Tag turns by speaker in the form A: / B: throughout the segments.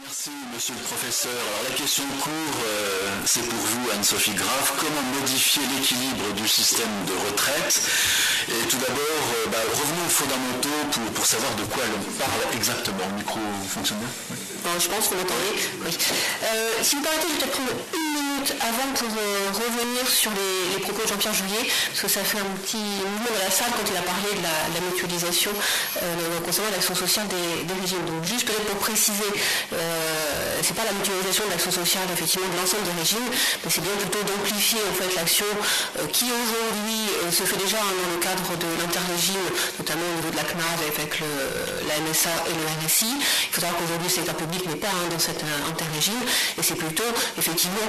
A: Merci Monsieur le Professeur. Alors la question de cours, c'est pour vous Anne-Sophie Graff. Comment modifier l'équilibre du système de retraite? Et tout d'abord, revenons aux fondamentaux pour savoir de quoi l'on parle exactement. Le micro fonctionne bien?
B: Bon, je pense que vous m'entendez. Oui. Si vous permettez, je vais peut-être prendre une minute avant pour revenir sur les propos de Jean-Pierre Jouyet, parce que ça fait un petit mouvement dans la salle quand il a parlé de la mutualisation concernant l'action sociale des régimes. Donc juste peut-être pour préciser, c'est pas la mutualisation de l'action sociale effectivement de l'ensemble des régimes, mais c'est bien plutôt d'amplifier en fait l'action qui aujourd'hui se fait déjà dans le cadre de l'interrégime, notamment au niveau de la CNAV avec la MSA et le RSI. Il faut savoir qu'aujourd'hui le secteur public n'est pas dans cet interrégime, et c'est plutôt effectivement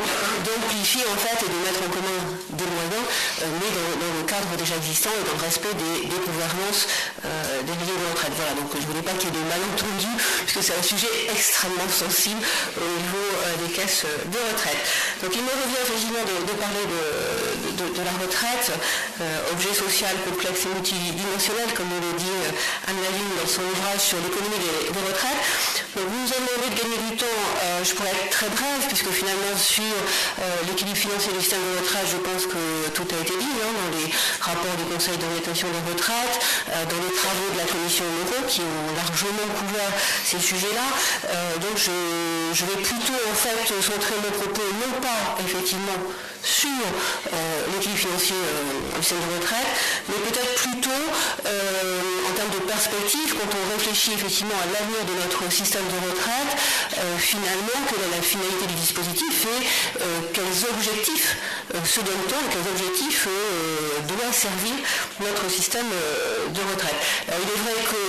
B: d'amplifier en fait et de mettre en commun des moyens, mais dans le cadre déjà existant et dans le respect des gouvernances des régimes de retraite. Voilà, donc je ne voulais pas qu'il y ait de malentendus, puisque c'est un sujet extrêmement sensible au niveau des caisses de retraite. Donc il me revient effectivement de parler de la retraite, objet social complexe et multidimensionnel, comme nous le dit Anne Lavigne dans son ouvrage sur l'économie des retraites. Donc vous nous avez demandé de gagner du temps, je pourrais être très brève, puisque finalement sur l'équilibre financier du système de retraite, je pense que tout a été dit dans les rapports du Conseil d'orientation des retraites, dans les travaux de la Commission Euro qui ont largement couvert ces sujets-là. Donc je vais plutôt en fait centrer mon propos non pas effectivement sur l'équilibre financier du système de retraite, mais peut-être plutôt en termes de perspective, quand on réfléchit effectivement à l'avenir de notre système de retraite, finalement, quelle est la finalité du dispositif et quels objectifs se donne-t-on, quels objectifs doit servir notre système de retraite. Alors, il est vrai que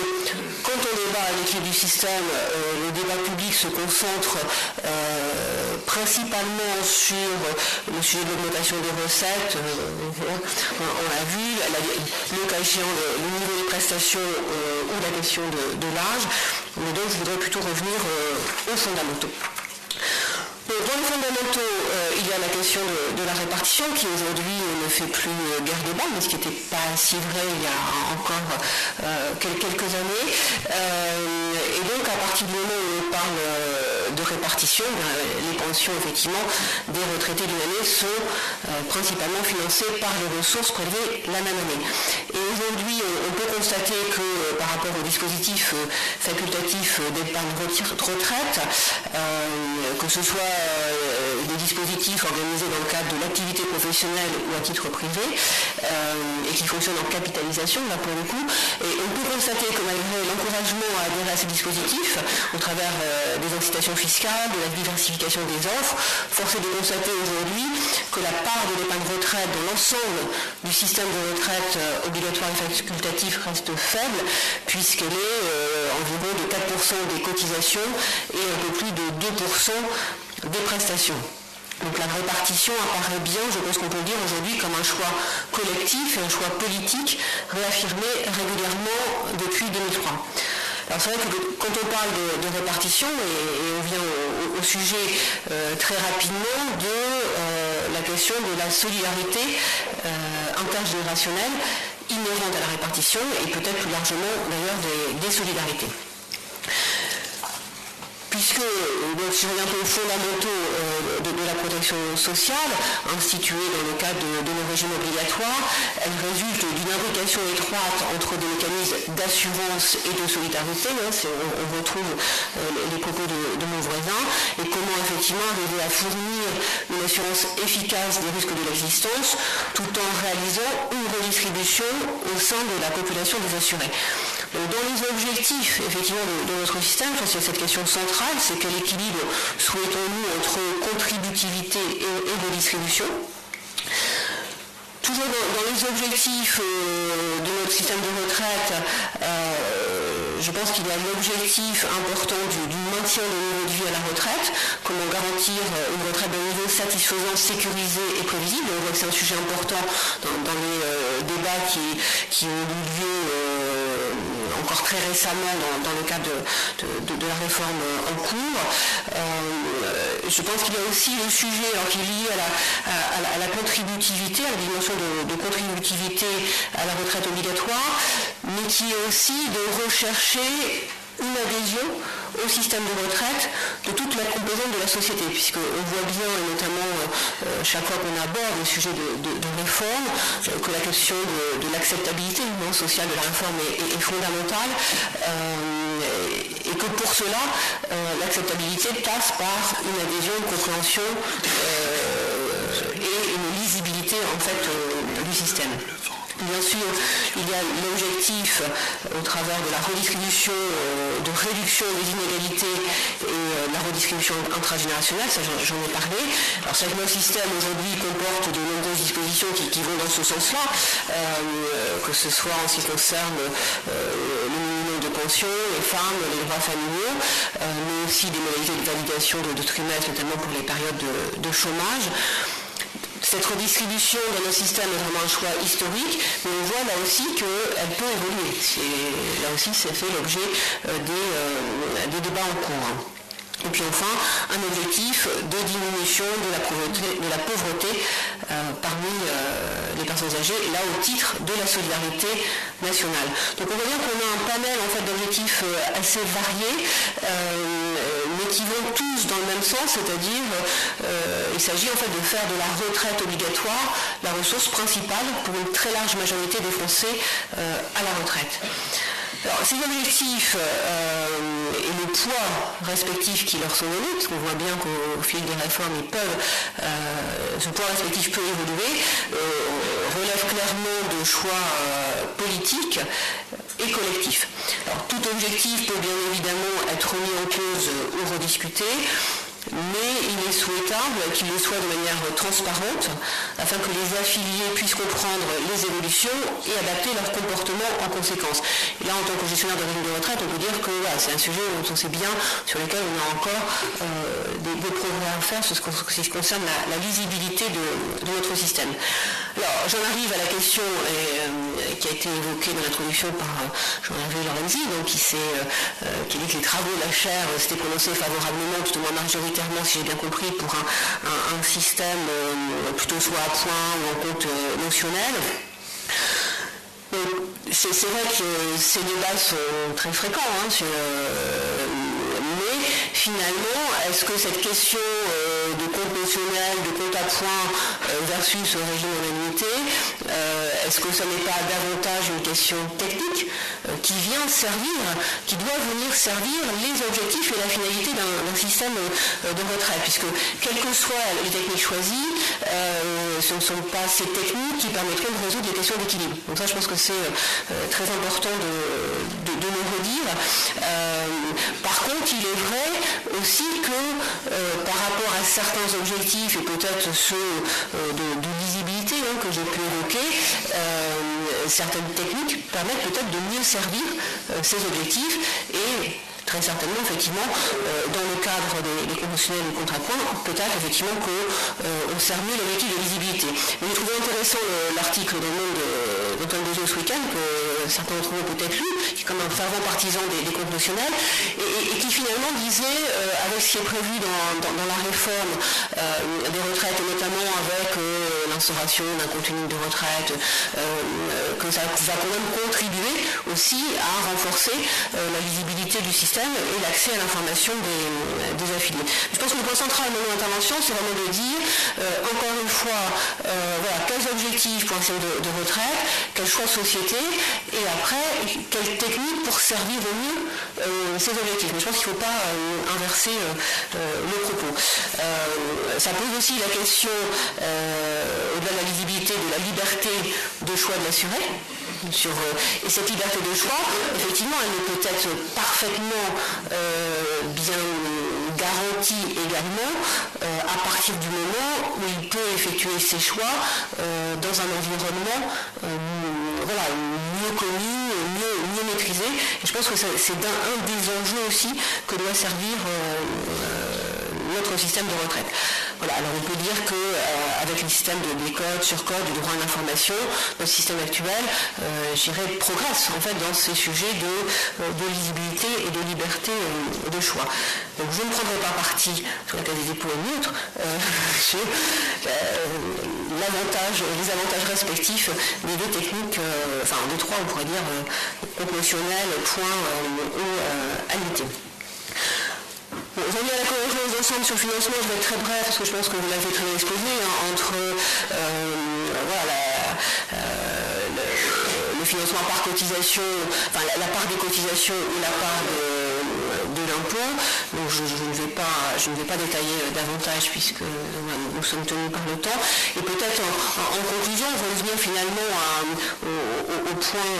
B: quand on débat à l'équilibre du système, le débat public se concentre principalement sur le sujet de l'augmentation des recettes. On l'a vu, le cas échéant, le niveau des prestations ou la question de l'âge. Mais donc je voudrais plutôt revenir aux fondamentaux. Donc, dans les fondamentaux, il y a la question de la répartition qui aujourd'hui ne fait plus guère débat, mais ce qui n'était pas si vrai il y a encore quelques années. Et donc à partir du moment où on parle de répartition, les pensions effectivement des retraités d'une année sont principalement financées par les ressources prélevées la même année. Et aujourd'hui, on peut constater que par rapport au dispositif facultatif d'épargne retraite, que ce soit des dispositifs organisés dans le cadre de l'activité professionnelle ou à titre privé et qui fonctionnent en capitalisation là pour le coup, et on peut constater que malgré l'encouragement à adhérer à ces dispositifs au travers des incitations fiscales, de la diversification des offres, force est de constater aujourd'hui que la part de l'épargne retraite dans l'ensemble du système de retraite obligatoire et facultatif reste faible, puisqu'elle est environ de 4% des cotisations et un peu plus de 2% des prestations. Donc la répartition apparaît bien, je pense qu'on peut le dire aujourd'hui, comme un choix collectif et un choix politique réaffirmé régulièrement depuis 2003. Alors c'est vrai que quand on parle de répartition, et on vient au sujet très rapidement de la question de la solidarité intergénérationnelle inhérente à la répartition et peut-être plus largement d'ailleurs des solidarités. Puisque, si je reviens un peu aux fondamentaux de la protection sociale, instituée dans le cadre de nos régimes obligatoires, elle résulte d'une imbrication étroite entre des mécanismes d'assurance et de solidarité. On retrouve les propos de mon voisin, et comment effectivement arriver à fournir une assurance efficace des risques de l'existence, tout en réalisant une redistribution au sein de la population des assurés. Dans les objectifs effectivement de notre système, c'est cette question centrale, c'est quel équilibre souhaitons-nous entre contributivité et redistribution. Toujours dans les objectifs de notre système de retraite, je pense qu'il y a l'objectif important du maintien du niveau de vie à la retraite, comment garantir une retraite d'un niveau satisfaisant, sécurisé et prévisible. On voit que c'est un sujet important dans les débats qui ont eu lieu encore très récemment dans le cadre de la réforme en cours. Je pense qu'il y a aussi le sujet qui est lié à la contributivité, à la dimension de contributivité à la retraite obligatoire, mais qui est aussi de rechercher une adhésion au système de retraite de toute la composante de la société, puisqu'on voit bien, et notamment chaque fois qu'on aborde le sujet de réforme, que la question de l'acceptabilité sociale de la réforme est fondamentale, et que pour cela, l'acceptabilité passe par une adhésion, une compréhension et une lisibilité en fait du système. Bien sûr, il y a l'objectif au travers de la redistribution, de réduction des inégalités et la redistribution intragénérationnelle, ça j'en ai parlé. Alors c'est que notre système aujourd'hui comporte de nombreuses dispositions qui vont dans ce sens-là, que ce soit en ce qui concerne le minimum de pension, les femmes, les droits familiaux, mais aussi des modalités de validation de trimestres, notamment pour les périodes de chômage. Cette redistribution dans nos systèmes est vraiment un choix historique, mais on voit là aussi qu'elle peut évoluer. Là aussi, c'est fait l'objet des débats en cours. Et puis enfin, un objectif de diminution de la pauvreté parmi les personnes âgées, et là au titre de la solidarité nationale. Donc on voit bien qu'on a un panel en fait, d'objectifs assez variés, mais qui vont tous dans le même sens, c'est-à-dire il s'agit en fait de faire de la retraite obligatoire la ressource principale pour une très large majorité des Français à la retraite. Alors, ces objectifs et le poids respectif qui leur sont donnés, parce qu'on voit bien qu'au fil des réformes, ce poids respectif peut évoluer, relève clairement de choix politiques et collectifs. Alors, tout objectif peut bien évidemment être remis en cause ou rediscuté, mais il est souhaitable qu'il le soit de manière transparente afin que les affiliés puissent comprendre les évolutions et adapter leur comportement en conséquence. Et là, en tant que gestionnaire de régime de retraite, on peut dire que c'est un sujet dont on sait bien, sur lequel on a encore des progrès à faire sur ce qui concerne la lisibilité de notre système. Alors, j'en arrive à la question qui a été évoquée dans l'introduction par Jean-Hervé Lorenzi, donc qui dit que les travaux de la chaire s'étaient prononcés favorablement, tout au moins majoritairement, si j'ai bien compris, pour un système plutôt soit à point ou en compte notionnel. C'est vrai que ces débats sont très fréquents, mais finalement, est-ce que cette question de compte notionnel, de compte à point versus régime en annuité, est-ce que ça n'est pas davantage une question technique qui doit venir servir les objectifs et la finalité d'un système de retraite, puisque quelles que soient les techniques choisies, ce ne sont pas ces techniques qui permettront de résoudre les questions d'équilibre. Donc ça, je pense que c'est très important de le redire. Par contre, il est vrai aussi que par rapport à certains objectifs, et peut-être ceux de lisibilité que j'ai pu évoquer, certaines techniques permettent peut-être de mieux servir ces objectifs, et très certainement, effectivement, dans le cadre des conventionnels et contrats points, peut-être effectivement qu'on sert mieux l'objectif de lisibilité. Mais j'ai trouvé intéressant l'article dans le Monde d'Antoine Deuzeux ce week-end, que certains d'entre vous ont peut-être lu, qui est comme un fervent partisan des conventionnels, et qui finalement disait, avec ce qui est prévu dans la réforme des retraites, et notamment avec l'instauration d'un contenu de retraite, que ça va quand même contribuer aussi à renforcer la lisibilité du système et l'accès à l'information des affiliés. Je pense que le point central de mon intervention, c'est vraiment de dire, encore une fois, quels objectifs pour un système de retraite, quels choix de société, et après, quelles techniques pour servir au mieux ces objectifs. Mais je pense qu'il ne faut pas inverser le propos. Ça pose aussi la question, au-delà de la lisibilité, de la liberté de choix de l'assuré. Et cette liberté de choix, effectivement, elle ne peut être parfaitement bien garantie également à partir du moment où il peut effectuer ses choix dans un environnement mieux connu, mieux maîtrisé. Et je pense que c'est un des enjeux aussi que doit servir notre système de retraite. Voilà, alors on peut dire qu'avec le système des codes, surcodes, du droit à l'information, notre système actuel, progresse en fait dans ces sujets de lisibilité et de liberté de choix. Donc je ne prendrai pas parti sur la case des dépôts et neutres sur les avantages respectifs des deux techniques, des trois, on pourrait dire, proportionnel, point ou annuité. Bon, revenir à la convergence d'ensemble sur le financement, je vais être très bref parce que je pense que vous l'avez très bien exposé, entre le financement par cotisation, la part des cotisations ou la part de l'impôt. Donc je ne vais pas détailler davantage puisque nous sommes tenus par le temps. Et peut-être en conclusion, on va revenir finalement au point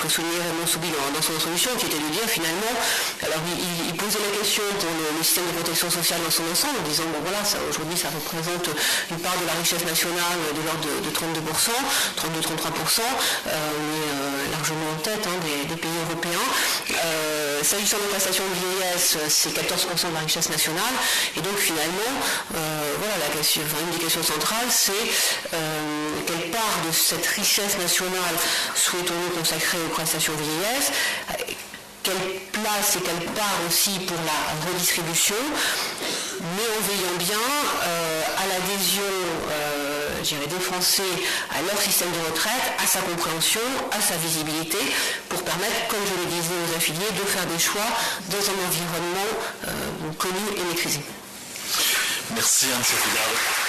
B: que soulignait Raymond Soubi dans son introduction, qui était de dire finalement, alors il posait la question pour le système de protection sociale dans son ensemble, en disant bon voilà, aujourd'hui ça représente une part de la richesse nationale de l'ordre de 32%, 32-33%, on est largement en tête des pays européens. S'agissant des prestations de vieillesse, c'est 14% de la richesse nationale, et donc finalement, une des questions centrales, c'est quelle part de cette richesse nationale souhaitons-nous consacrer aux prestations de vieillesse, quelle place et quelle part aussi pour la redistribution, mais en veillant bien à l'adhésion des Français à leur système de retraite, à sa compréhension, à sa visibilité, pour permettre, comme je le disais aux affiliés, de faire des choix dans un environnement connu et maîtrisé.
A: Merci Anne-Sophie Grave.